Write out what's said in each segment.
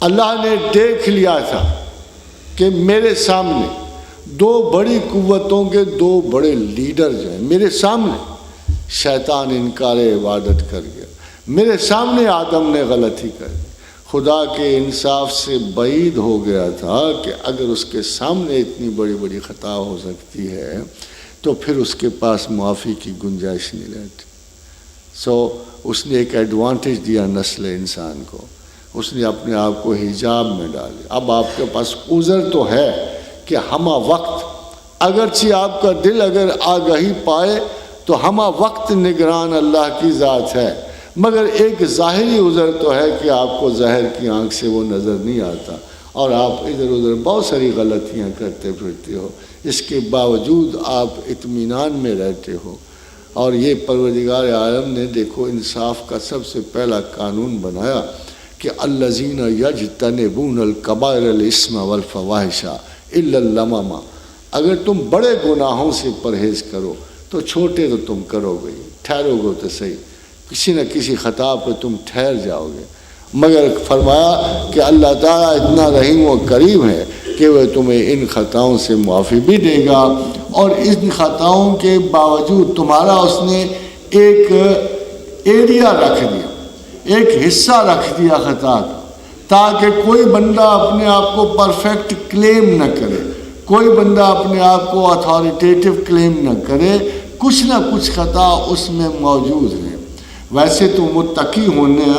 اللہ نے دیکھ لیا تھا کہ میرے سامنے دو بڑی قوتوں کے دو بڑے لیڈر جو ہیں میرے سامنے، شیطان انکار عبادت کر گیا، میرے سامنے آدم نے غلطی کر دی، خدا کے انصاف سے بعید ہو گیا تھا کہ اگر اس کے سامنے اتنی بڑی بڑی خطا ہو سکتی ہے تو پھر اس کے پاس معافی کی گنجائش نہیں رہتی۔ اس نے ایک ایڈوانٹیج دیا نسل انسان کو، اس نے اپنے آپ کو حجاب میں ڈالے۔ اب آپ کے پاس عذر تو ہے کہ ہمہ وقت اگرچہ آپ کا دل اگر آگہی پائے تو ہمہ وقت نگران اللہ کی ذات ہے، مگر ایک ظاہری عذر تو ہے کہ آپ کو ظاہر کی آنکھ سے وہ نظر نہیں آتا اور آپ ادھر ادھر بہت ساری غلطیاں کرتے پھرتے ہو، اس کے باوجود آپ اطمینان میں رہتے ہو۔ اور یہ پروردگار عالم نے دیکھو انصاف کا سب سے پہلا قانون بنایا کہ الذین یجتنبون الکبائر الاسم والفواحش الا اللمم، اگر تم بڑے گناہوں سے پرہیز کرو تو چھوٹے تو تم کرو گے، ٹھہرو گے تو صحیح، کسی نہ کسی خطا پہ تم ٹھہر جاؤ گے، مگر فرمایا کہ اللہ تعالیٰ اتنا رحیم و کریم ہے کہ وہ تمہیں ان خطاؤں سے معافی بھی دے گا، اور ان خطاؤں کے باوجود تمہارا اس نے ایک ایریا رکھ دیا، ایک حصہ رکھ دیا خطا کا، تاکہ کوئی بندہ اپنے آپ کو پرفیکٹ کلیم نہ کرے، کوئی بندہ اپنے آپ کو اتھارٹیٹیو کلیم نہ کرے، کچھ نہ کچھ خطا اس میں موجود ہے۔ ویسے تو متقی ہونے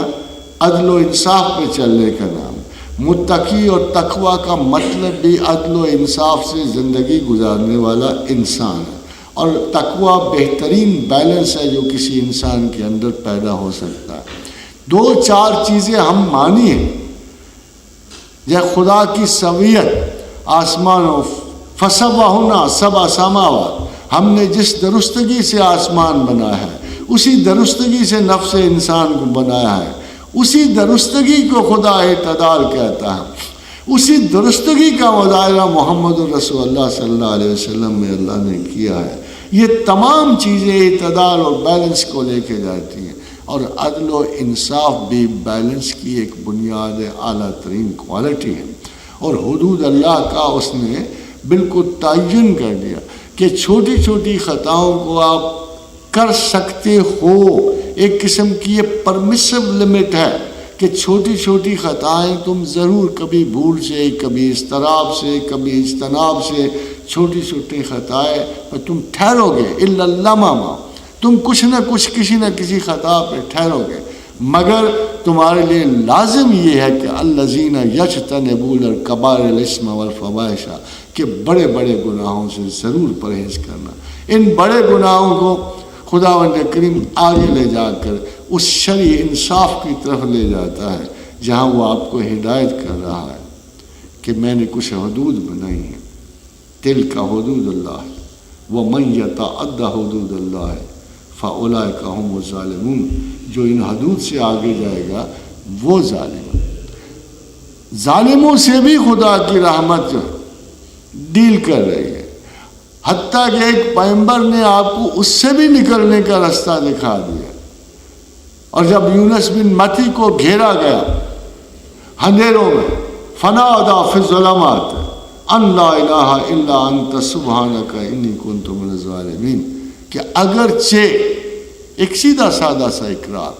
عدل و انصاف پہ چلنے کا نام، متقی اور تقویٰ کا مطلب بھی عدل و انصاف سے زندگی گزارنے والا انسان ہے، اور تقویٰ بہترین بیلنس ہے جو کسی انسان کے اندر پیدا ہو سکتا ہے۔ دو چار چیزیں ہم مانی ہیں، جیسے خدا کی سویت، آسمان و فسوّاہنہ سبع سماوات، ہم نے جس درستگی سے آسمان بنایا ہے اسی درستگی سے نفس انسان کو بنایا ہے، اسی درستگی کو خدا اعتدال کہتا ہے، اسی درستگی کا مظاہرہ محمد رسول اللہ صلی اللہ علیہ وسلم میں اللہ نے کیا ہے۔ یہ تمام چیزیں اعتدال اور بیلنس کو لے کے جاتی ہیں، اور عدل و انصاف بھی بیلنس کی ایک بنیاد اعلیٰ ترین کوالٹی ہے۔ اور حدود اللہ کا اس نے بالکل تعین کر دیا کہ چھوٹی چھوٹی خطاؤں کو آپ کر سکتے ہو، ایک قسم کی یہ پرمیسو لمٹ ہے کہ چھوٹی چھوٹی خطائیں تم ضرور کبھی بھول سے، کبھی اضطراب سے، کبھی اجتناب سے، چھوٹی چھوٹی خطائیں پر تم ٹھہرو گے، الا اللمم، تم کچھ نہ کچھ کسی نہ کسی خطا پہ ٹھہرو گے، مگر تمہارے لیے لازم یہ ہے کہ الذین یجتنبون الکبائر الاسم والفواحش، کہ بڑے بڑے گناہوں سے ضرور پرہیز کرنا۔ ان بڑے گناہوں کو خداوند کریم آگے لے جا کر اس شرعی انصاف کی طرف لے جاتا ہے، جہاں وہ آپ کو ہدایت کر رہا ہے کہ میں نے کچھ حدود بنائی ہیں، تلک حدود اللہ ومن یتعد حدود اللہ فاولئک هم الظالمون، جو ان حدود سے آگے جائے گا وہ ظالم ہے۔ ظالموں سے بھی خدا کی رحمت ڈیل کر رہی ہے، حتیٰ کہ ایک پیغمبر نے آپ کو اس سے بھی نکلنے کا راستہ دکھا دیا۔ اور جب یونس بن متی کو گھیرا گیا اندھیروں میں، فنادى فی الظلمات ان لا الہ الا انت سبحانک انی کنت من الظالمین، کہ اگرچہ ایک سیدھا سادہ سا اقرار،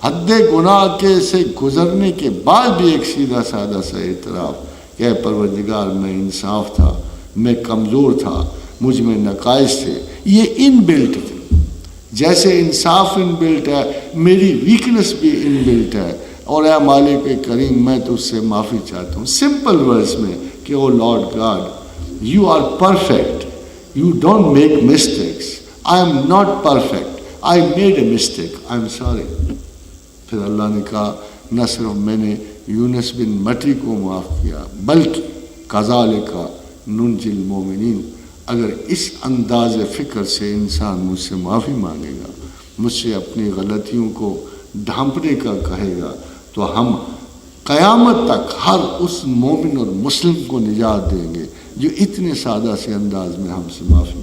حد گناہ کے سے گزرنے کے بعد بھی ایک سیدھا سادہ سا اعتراف کہ اے پروردگار میں انصاف تھا، میں کمزور تھا، مجھ میں نقائص تھے، یہ ان بلٹ تھے، جیسے انصاف ان بلٹ ہے میری ویکنس بھی ان بلٹ ہے، اور اے مالک کریم میں تجھ سے معافی چاہتا ہوں، سمپل ورڈز میں کہ oh lord god you are perfect, you don't make mistakes, I am not perfect, I made a mistake, I am sorry. پھر اللہ نے کہا نہ صرف میں نے یونس بن متی کو معاف کیا بلکہ کذالک ننجی المومنین، اگر اس انداز فکر سے انسان مجھ سے معافی مانگے گا، مجھ سے اپنی غلطیوں کو ڈھانپنے کا کہے گا، تو ہم قیامت تک ہر اس مومن اور مسلم کو نجات دیں گے جو اتنے سادہ سے انداز میں ہم سے معافی